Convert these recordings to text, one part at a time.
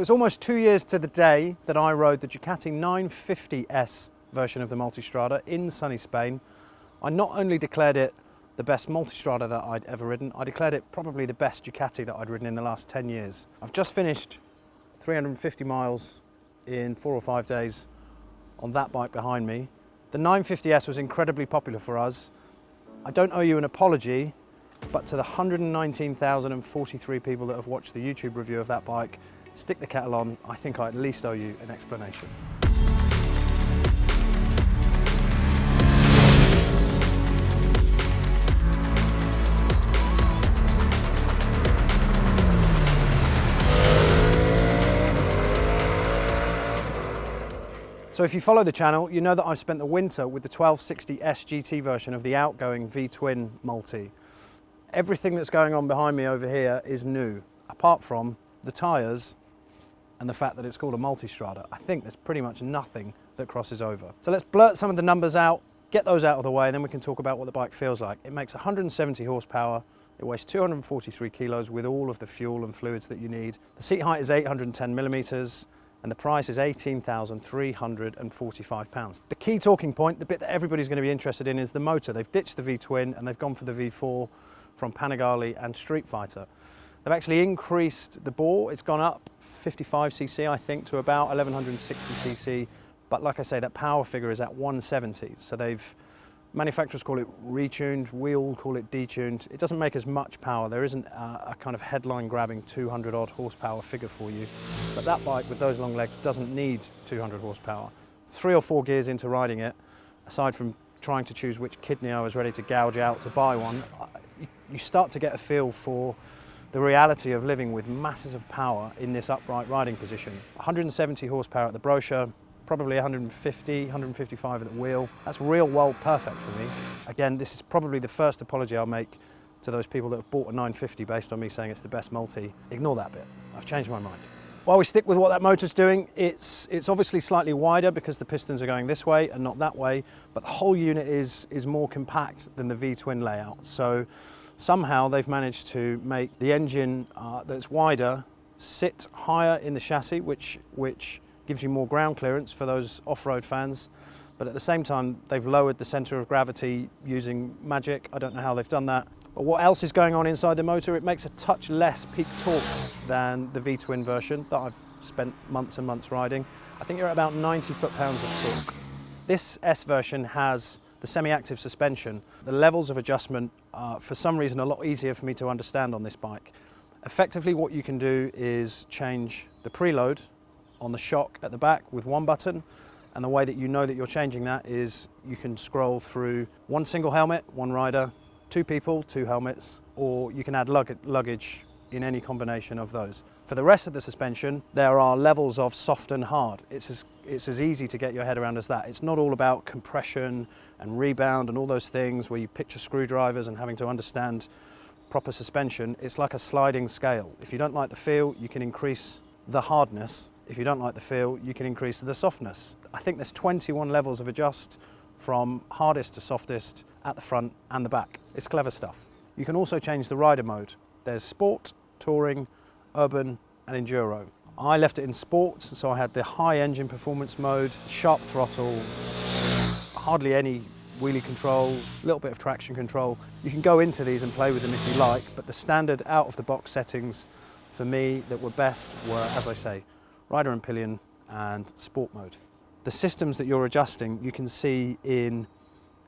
So it's almost 2 years to the day that I rode the Ducati 950S version of the Multistrada in sunny Spain. I not only declared it the best Multistrada that I'd ever ridden, I declared it probably the best Ducati that I'd ridden in the last 10 years. I've just finished 350 miles in 4 or 5 days on that bike behind me. The 950S was incredibly popular for us. I don't owe you an apology, but to the 119,043 people that have watched the YouTube review of that bike, stick the kettle on, I think I at least owe you an explanation. So if you follow the channel, you know that I've spent the winter with the 1260S GT version of the outgoing V-twin multi. Everything that's going on behind me over here is new, apart from the tyres and the fact that it's called a Multistrada. I think there's pretty much nothing that crosses over. So let's blurt some of the numbers out, get those out of the way, and then we can talk about what the bike feels like. It makes 170 horsepower, it weighs 243 kilos with all of the fuel and fluids that you need. The seat height is 810 millimeters, and the price is £18,345. The key talking point, the bit that everybody's going to be interested in, is the motor. They've ditched the V-twin and they've gone for the V4 from Panigale and Street Fighter. They've actually increased the bore. It's gone up 55cc, I think, to about 1160cc. But like I say, that power figure is at 170. So manufacturers call it retuned, we all call it detuned. It doesn't make as much power. There isn't a kind of headline grabbing 200 odd horsepower figure for you. But that bike with those long legs doesn't need 200 horsepower. 3 or 4 gears into riding it, aside from trying to choose which kidney I was ready to gouge out to buy one, you start to get a feel for the reality of living with masses of power in this upright riding position. 170 horsepower at the brochure, probably 150, 155 at the wheel. That's real world perfect for me. Again, this is probably the first apology I'll make to those people that have bought a 950 based on me saying it's the best multi. Ignore that bit. I've changed my mind. While we stick with what that motor's doing, it's obviously slightly wider because the pistons are going this way and not that way, but the whole unit is more compact than the V-twin layout. So somehow they've managed to make the engine that's wider sit higher in the chassis, which gives you more ground clearance for those off-road fans, but at the same time they've lowered the centre of gravity using magic. I don't know how they've done that. But what else is going on inside the motor? It makes a touch less peak torque than the V-twin version that I've spent months and months riding. I think you're at about 90 foot-pounds of torque. This S version has the semi-active suspension. The levels of adjustment are for some reason a lot easier for me to understand on this bike. Effectively what you can do is change the preload on the shock at the back with one button, and the way that you know that you're changing that is you can scroll through one single helmet, one rider, 2 people, 2 helmets, or you can add luggage in any combination of those. For the rest of the suspension, there are levels of soft and hard. It's as easy to get your head around as that. It's not all about compression and rebound and all those things where you picture screwdrivers and having to understand proper suspension. It's like a sliding scale. If you don't like the feel, you can increase the hardness. If you don't like the feel, you can increase the softness. I think there's 21 levels of adjust from hardest to softest at the front and the back. It's clever stuff. You can also change the rider mode. There's sport, touring, urban and enduro. I left it in sport, so I had the high engine performance mode, sharp throttle, hardly any wheelie control, a little bit of traction control. You can go into these and play with them if you like, but the standard out of the box settings for me that were best were, as I say, rider and pillion and sport mode. The systems that you're adjusting you can see in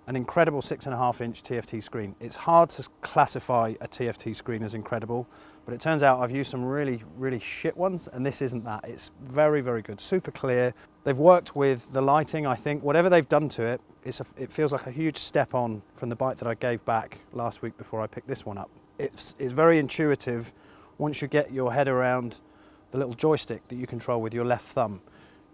an incredible 6.5-inch TFT screen. It's hard to classify a TFT screen as incredible, but it turns out I've used some really, really shit ones, and this isn't that. It's very, very good, super clear. They've worked with the lighting, I think. Whatever they've done to it, it feels like a huge step on from the bike that I gave back last week before I picked this one up. It's very intuitive once you get your head around the little joystick that you control with your left thumb.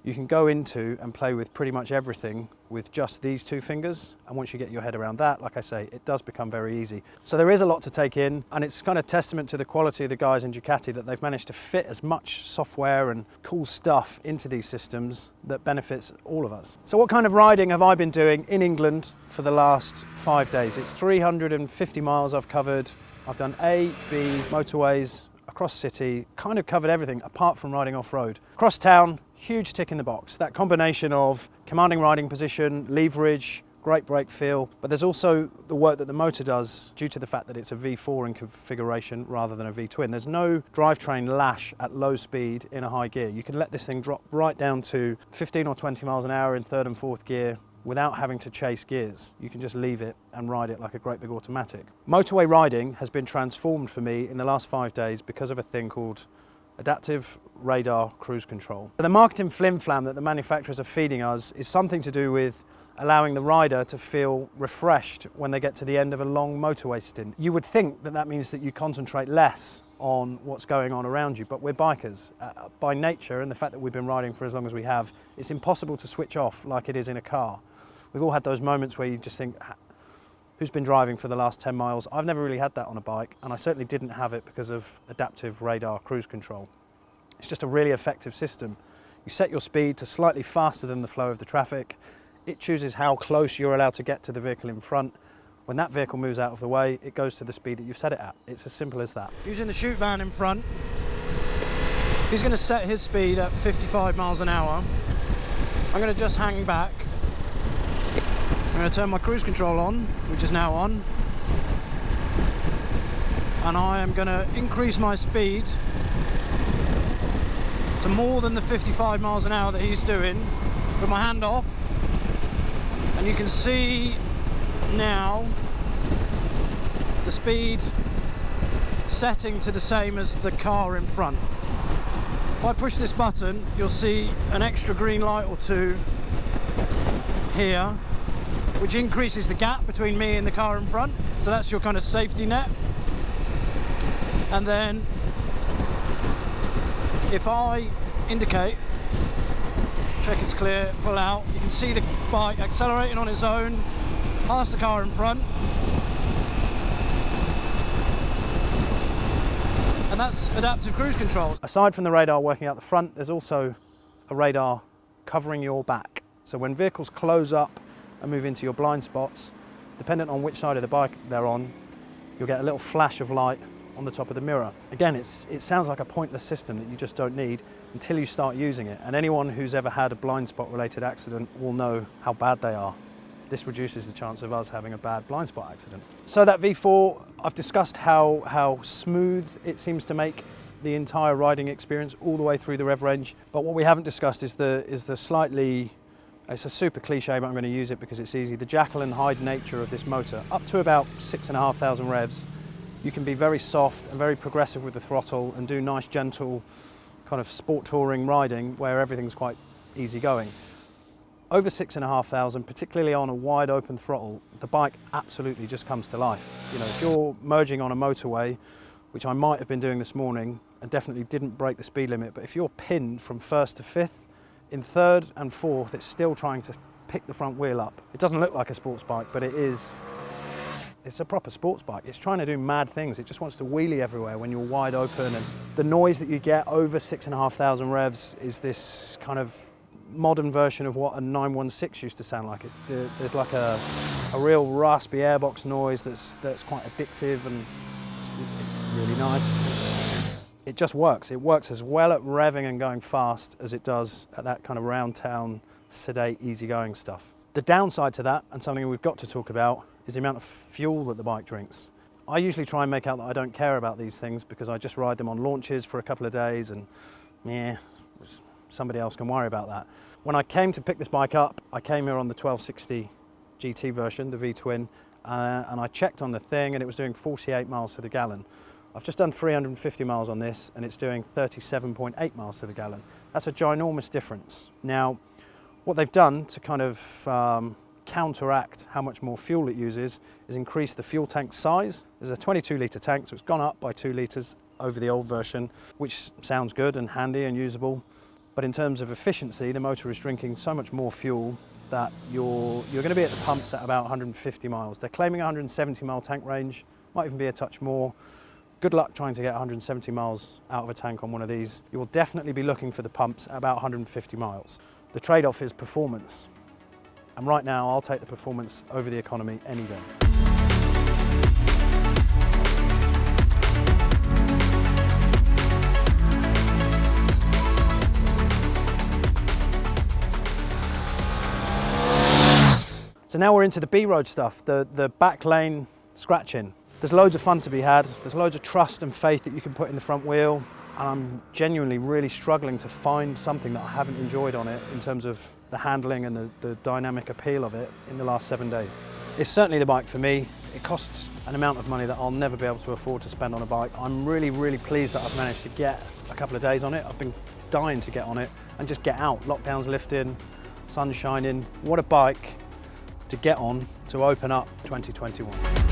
You can go into and play with pretty much everything with just these 2 fingers, and once you get your head around that, like I say, it does become very easy. So there is a lot to take in, and it's kind of testament to the quality of the guys in Ducati that they've managed to fit as much software and cool stuff into these systems that benefits all of us. So what kind of riding have I been doing in England for the last 5 days? It's 350 miles I've covered. I've done A, B motorways, across city, kind of covered everything apart from riding off-road. Across town, huge tick in the box. That combination of commanding riding position, leverage, great brake feel, but there's also the work that the motor does due to the fact that it's a V4 in configuration rather than a V-twin. There's no drivetrain lash at low speed in a high gear. You can let this thing drop right down to 15 or 20 miles an hour in third and fourth gear without having to chase gears. You can just leave it and ride it like a great big automatic. Motorway riding has been transformed for me in the last 5 days because of a thing called adaptive radar cruise control. The marketing flim-flam that the manufacturers are feeding us is something to do with allowing the rider to feel refreshed when they get to the end of a long motorway stint. You would think that that means that you concentrate less on what's going on around you, but we're bikers. By nature, and the fact that we've been riding for as long as we have, it's impossible to switch off like it is in a car. We've all had those moments where you just think, who's been driving for the last 10 miles? I've never really had that on a bike, and I certainly didn't have it because of adaptive radar cruise control. It's just a really effective system. You set your speed to slightly faster than the flow of the traffic. It chooses how close you're allowed to get to the vehicle in front. When that vehicle moves out of the way, it goes to the speed that you've set it at. It's as simple as that. Using the chute van in front, he's going to set his speed at 55 miles an hour. I'm going to just hang back. I'm going to turn my cruise control on, which is now on. And I am going to increase my speed to more than the 55 miles an hour that he's doing. Put my hand off. And you can see now the speed setting to the same as the car in front. If I push this button, you'll see an extra green light or two here, which increases the gap between me and the car in front. So that's your kind of safety net. And then if I indicate, check it's clear, pull out, you can see the bike accelerating on its own past the car in front, and that's adaptive cruise control. Aside from the radar working out the front, there's also a radar covering your back, so when vehicles close up and move into your blind spots, depending on which side of the bike they're on, you'll get a little flash of light on the top of the mirror. Again, it sounds like a pointless system that you just don't need until you start using it, and anyone who's ever had a blind spot related accident will know how bad they are. This reduces the chance of us having a bad blind spot accident. So that V4, I've discussed how smooth it seems to make the entire riding experience all the way through the rev range, but what we haven't discussed is the slightly, it's a super cliche, but I'm going to use it because it's easy, the Jekyll and Hyde nature of this motor. Up to about 6,500 revs, you can be very soft and very progressive with the throttle and do nice, gentle, kind of sport touring riding where everything's quite easy going. Over 6,500, particularly on a wide open throttle, the bike absolutely just comes to life. You know, if you're merging on a motorway, which I might have been doing this morning and definitely didn't break the speed limit, but if you're pinned from first to fifth, in third and fourth, it's still trying to pick the front wheel up. It doesn't look like a sports bike, but it's a proper sports bike. It's trying to do mad things. It just wants to wheelie everywhere when you're wide open, and the noise that you get over 6,500 revs is this kind of modern version of what a 916 used to sound like. There's like a real raspy airbox noise that's quite addictive, and it's really nice. It just works. It works as well at revving and going fast as it does at that kind of round town, sedate, easygoing stuff. The downside to that, and something we've got to talk about, is the amount of fuel that the bike drinks. I usually try and make out that I don't care about these things because I just ride them on launches for a couple of days and somebody else can worry about that. When I came to pick this bike up, I came here on the 1260 GT version, the V-twin, and I checked on the thing and it was doing 48 miles to the gallon. I've just done 350 miles on this and it's doing 37.8 miles to the gallon. That's a ginormous difference. Now, what they've done to kind of counteract how much more fuel it uses is increase the fuel tank size. There's a 22 litre tank, so it's gone up by 2 litres over the old version, which sounds good and handy and usable. But in terms of efficiency, the motor is drinking so much more fuel that you're going to be at the pumps at about 150 miles. They're claiming 170 mile tank range, might even be a touch more. Good luck trying to get 170 miles out of a tank on one of these. You will definitely be looking for the pumps at about 150 miles. The trade-off is performance. And right now, I'll take the performance over the economy any day. So now we're into the B-road stuff, the back lane scratching. There's loads of fun to be had. There's loads of trust and faith that you can put in the front wheel. And I'm genuinely really struggling to find something that I haven't enjoyed on it in terms of the handling and the dynamic appeal of it in the last 7 days. It's certainly the bike for me. It costs an amount of money that I'll never be able to afford to spend on a bike. I'm really, really pleased that I've managed to get a couple of days on it. I've been dying to get on it and just get out. Lockdown's lifting, sun's shining. What a bike to get on to open up 2021.